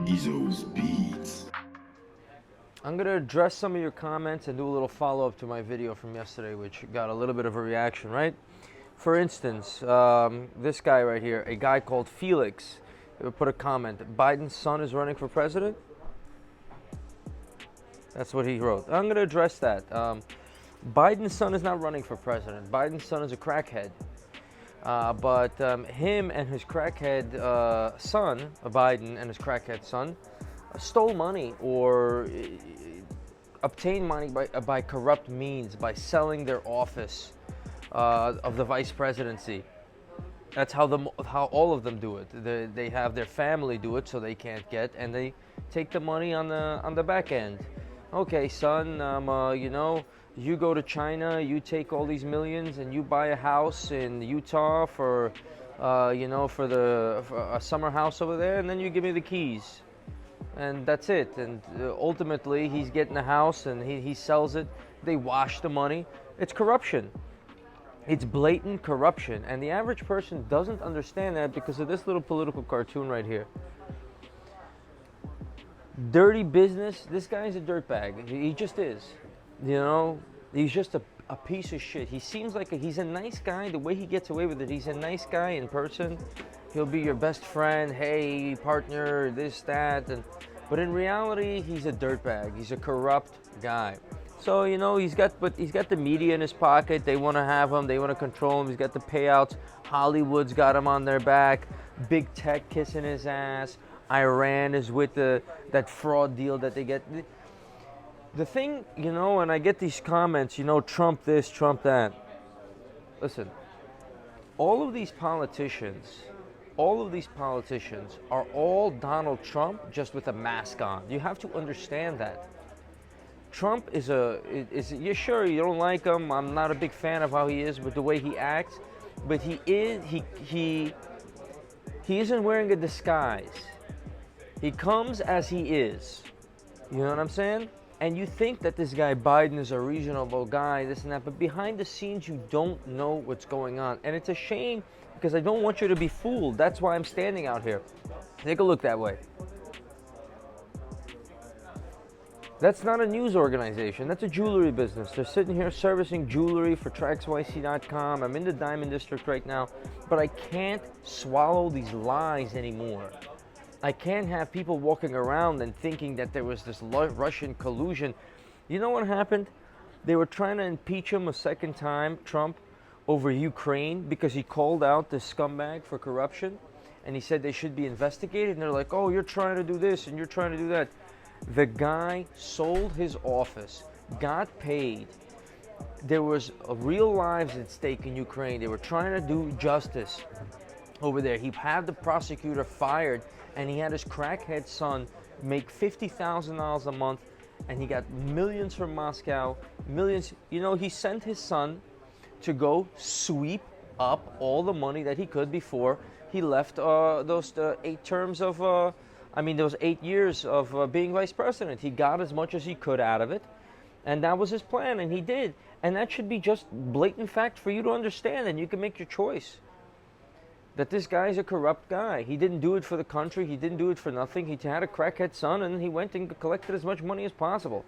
Izzo's Beats. I'm going to address some of your comments and do a little follow-up to my video from yesterday, which got a little bit of a reaction, right? For instance, this guy right here, a guy called Felix, put a comment, Biden's son is running for president? That's what he wrote. I'm going to address that. Biden's son is not running for president. Biden's son is a crackhead. But him and his crackhead son, Biden and his crackhead son, stole money or obtained money by corrupt means, by selling their office of the vice presidency. That's how all of them do it. They have their family do it so they can't get, and they take the money on the back end. Okay, son, you know, you go to China, you take all these millions, and you buy a house in Utah for, you know, for a summer house over there, and then you give me the keys, and that's it. And ultimately, he's getting the house, and he sells it. They wash the money. It's corruption. It's blatant corruption, and the average person doesn't understand that because of this little political cartoon right here. Dirty business. This guy's a dirtbag. He just is. You know, he's just a piece of shit. He seems like he's a nice guy. The way he gets away with it, he's a nice guy in person. He'll be your best friend. Hey, partner, this, that, but in reality, he's a dirtbag. He's a corrupt guy. So, you know, he's got the media in his pocket. They want to have him. They want to control him. He's got the payouts. Hollywood's got him on their back. Big tech kissing his ass. Iran is with that fraud deal that they get. The thing, you know, and I get these comments, you know, Trump this, Trump that. Listen, all of these politicians are all Donald Trump just with a mask on. You have to understand that. Trump is you're sure you don't like him. I'm not a big fan of how he is with the way he acts, but he isn't wearing a disguise. He comes as he is. You know what I'm saying? And you think that this guy Biden is a reasonable guy, this and that, but behind the scenes you don't know what's going on. And it's a shame because I don't want you to be fooled. That's why I'm standing out here. Take a look that way. That's not a news organization. That's a jewelry business. They're sitting here servicing jewelry for traxnewseditor.com. I'm in the Diamond District right now, but I can't swallow these lies anymore. I can't have people walking around and thinking that there was this Russian collusion. You know what happened? They were trying to impeach him a second time, Trump, over Ukraine because he called out this scumbag for corruption, and he said they should be investigated. And they're like, oh, you're trying to do this and you're trying to do that. The guy sold his office, got paid. There was real lives at stake in Ukraine. They were trying to do justice over there. He had the prosecutor fired, and he had his crackhead son make $50,000 a month, and he got millions from Moscow, millions. You know, he sent his son to go sweep up all the money that he could before he left those 8 terms of, those 8 years of being vice president. He got as much as he could out of it, and that was his plan, and he did. And that should be just blatant fact for you to understand, and you can make your choice. That this guy's a corrupt guy. He didn't do it for the country. He didn't do it for nothing. He had a crackhead son, and he went and collected as much money as possible.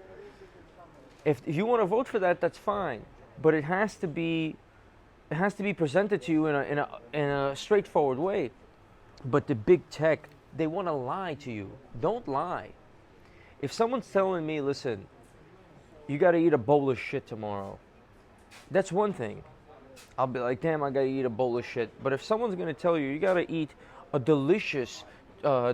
If you want to vote for that, that's fine. But it has to be presented to you in a straightforward way. But the big tech, they want to lie to you. Don't lie. If someone's telling me, listen, you got to eat a bowl of shit tomorrow, that's one thing. I'll be like, damn, I gotta eat a bowl of shit. But if someone's gonna tell you, you gotta eat a delicious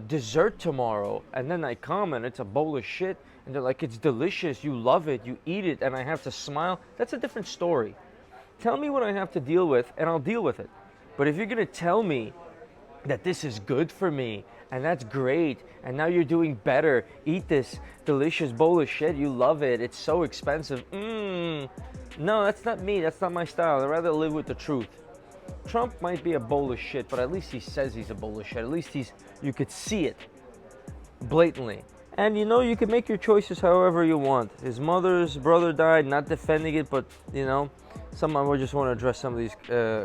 dessert tomorrow, and then I come and it's a bowl of shit, and they're like, it's delicious, you love it, you eat it, and I have to smile, that's a different story. Tell me what I have to deal with, and I'll deal with it. But if you're gonna tell me that this is good for me, and that's great, and now you're doing better, eat this delicious bowl of shit, you love it, it's so expensive, no, that's not me. That's not my style. I'd rather live with the truth. Trump might be a bowl of shit, but at least he says he's a bowl of shit. At least you could see it blatantly. And you know, you can make your choices however you want. His mother's brother died, not defending it, but you know, I just want to address some of these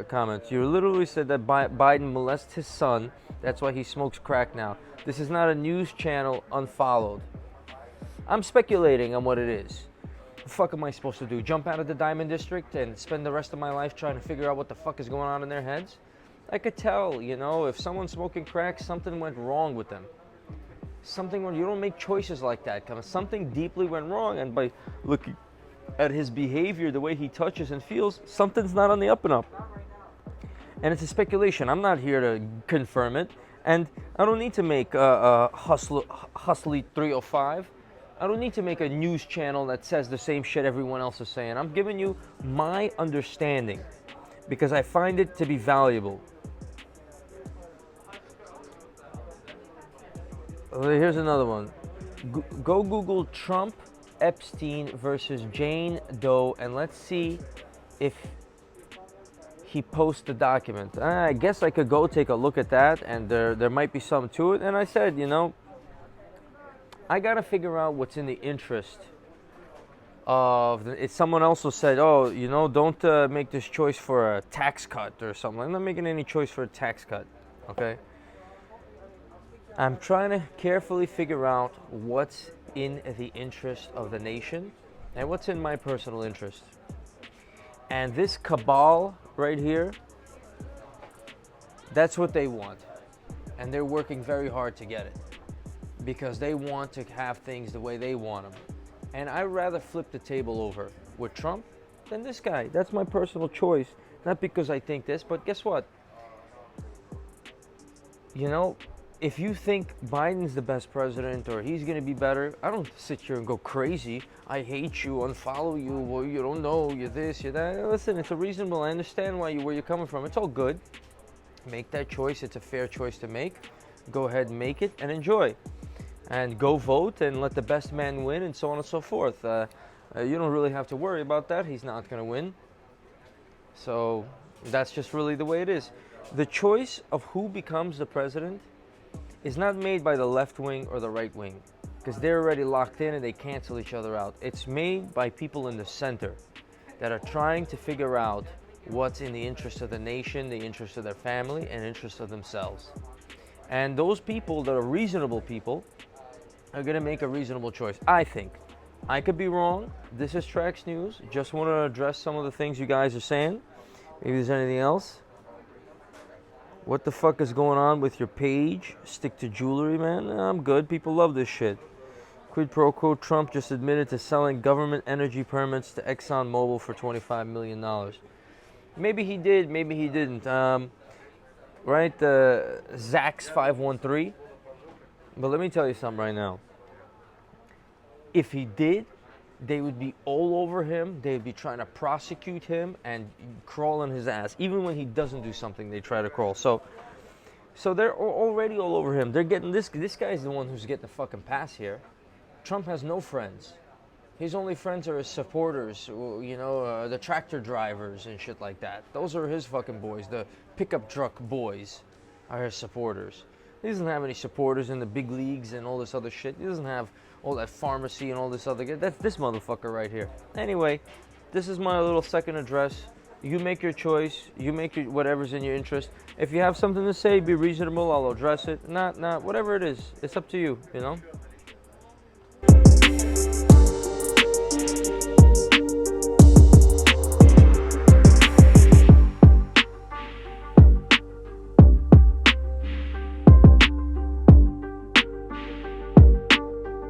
comments. You literally said that Biden molests his son. That's why he smokes crack now. This is not a news channel. Unfollowed. I'm speculating on what it is. The fuck am I supposed to do? Jump out of the Diamond District and spend the rest of my life trying to figure out what the fuck is going on in their heads? I could tell, you know, if someone's smoking crack, something went wrong with them. Something where you don't make choices like that. Something deeply went wrong, and by looking at his behavior, the way he touches and feels, something's not on the up and up. And it's a speculation. I'm not here to confirm it, and I don't need to make Hustly 305. I don't need to make a news channel that says the same shit everyone else is saying. I'm giving you my understanding because I find it to be valuable. Here's another one. Go Google Trump Epstein versus Jane Doe, and let's see if he posts the document. I guess I could go take a look at that, and there might be some to it. And I said, you know, I gotta figure out what's in the interest of. Someone also said, oh, you know, don't make this choice for a tax cut or something. I'm not making any choice for a tax cut, okay? I'm trying to carefully figure out what's in the interest of the nation and what's in my personal interest. And this cabal right here, that's what they want. And they're working very hard to get it because they want to have things the way they want them. And I'd rather flip the table over with Trump than this guy. That's my personal choice. Not because I think this, but guess what? You know, if you think Biden's the best president or he's going to be better, I don't sit here and go crazy. I hate you, unfollow you, well, you don't know, you're this, you're that. Listen, it's a reasonable, I understand where you're coming from. It's all good. Make that choice. It's a fair choice to make. Go ahead and make it and enjoy. And go vote and let the best man win and so on and so forth. You don't really have to worry about that. He's not going to win. So that's just really the way it is. The choice of who becomes the president is not made by the left wing or the right wing because they're already locked in and they cancel each other out. It's made by people in the center that are trying to figure out what's in the interest of the nation, the interest of their family, and interest of themselves. And those people that are reasonable people are going to make a reasonable choice, I think. I could be wrong. This is Trax News. Just want to address some of the things you guys are saying. Maybe there's anything else. What the fuck is going on with your page? Stick to jewelry, man. I'm good. People love this shit. Quid pro quo. Trump just admitted to selling government energy permits to ExxonMobil for $25 million. Maybe he did. Maybe he didn't. Right? Zax513. But let me tell you something right now. If he did, they would be all over him. They'd be trying to prosecute him and crawl on his ass. Even when he doesn't do something, they try to crawl. So they're already all over him. They're getting this guy's the one who's getting the fucking pass here. Trump has no friends. His only friends are his supporters, you know, the tractor drivers and shit like that. Those are his fucking boys. The pickup truck boys are his supporters. He doesn't have any supporters in the big leagues and all this other shit. He doesn't have all that pharmacy and all this other shit. That's this motherfucker right here. Anyway, this is my little second address. You make your choice. You make whatever's in your interest. If you have something to say, be reasonable. I'll address it. Not, whatever it is. It's up to you, you know?